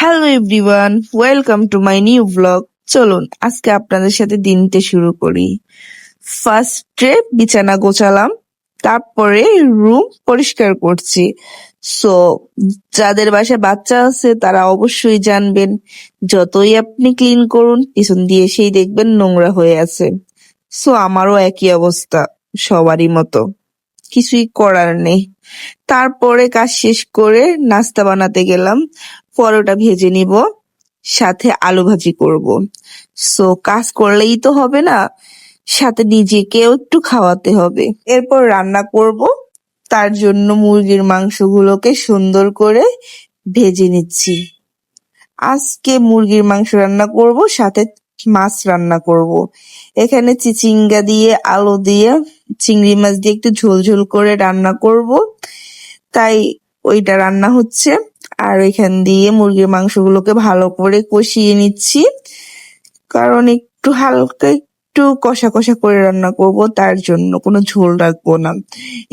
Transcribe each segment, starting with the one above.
Hello everyone, welcome to my new blog. চলুন আজকে আপনাদের সাথে দিনটা শুরু করি। ফার্স্টে বিছানা গোছালাম, তারপরে রুম পরিষ্কার করছি। সো যাদের বাসায় বাচ্চা আছে তারা অবশ্যই জানবেন, যতই আপনি ক্লিন করুন পিছন দিয়ে সেই দেখবেন নোংরা হয়ে আছে। সো আমারও একই অবস্থা, সবারই মতো, কিছুই করার নেই। তারপরে কাজ শেষ করে নাস্তা বানাতে গেলাম। পরোটা ভেজে নিব, সাথে আলু ভাজি করব। সো কাজ করলেই তো হবে না, সাথে নিজেকেও একটু খাওয়াতে হবে। এরপর রান্না করব, তার জন্য মুরগির মাংসগুলোকে সুন্দর করে ভেজে নিচ্ছি। আজকে মুরগির মাংস রান্না করব, সাথে মাছ রান্না করব। এখানে চিচিঙ্গা দিয়ে আলু দিয়ে চিংড়ি মাছ দিয়ে একটু ঝোল ঝোল করে রান্না করব, তাই ওইটা রান্না হচ্ছে। আর এখান দিয়ে মুরগির মাংসগুলোকে ভালো করে কষিয়ে নিচ্ছি, কারণ একটু হালকা একটু কষা কষা করে রান্না করব, তার জন্য কোনো ঝোল রাখবো না।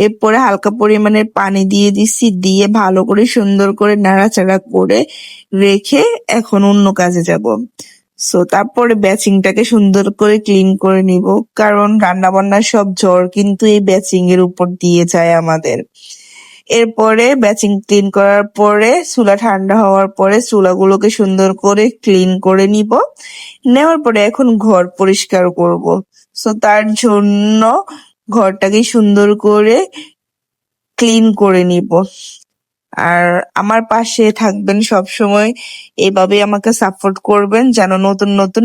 এরপরে হালকা পরিমাণের পানি দিয়ে দিচ্ছি, দিয়ে ভালো করে সুন্দর করে নাড়াচাড়া করে রেখে এখন অন্য কাজে যাব। সো তারপরে ব্যাচিংটাকে সুন্দর করে ক্লিন করে নিব, কারণ রান্না বান্নার সব ঝড় কিন্তু এই ব্যাচিং এর উপর দিয়ে যায় আমাদের। এরপরে ব্যাচিং ক্লিন করার পরে চুলা ঠান্ডা হওয়ার পরে চুলাগুলোকে সুন্দর করে ক্লিন করে নিব। নেওয়ার পরে এখন ঘর পরিষ্কার করব। সো তার জন্য ঘরটাকে সুন্দর করে ক্লিন করে নিব। আর আমার পাশে থাকবেন সব সময়, এভাবে আমাকে সাপোর্ট করবেন যেন নতুন নতুন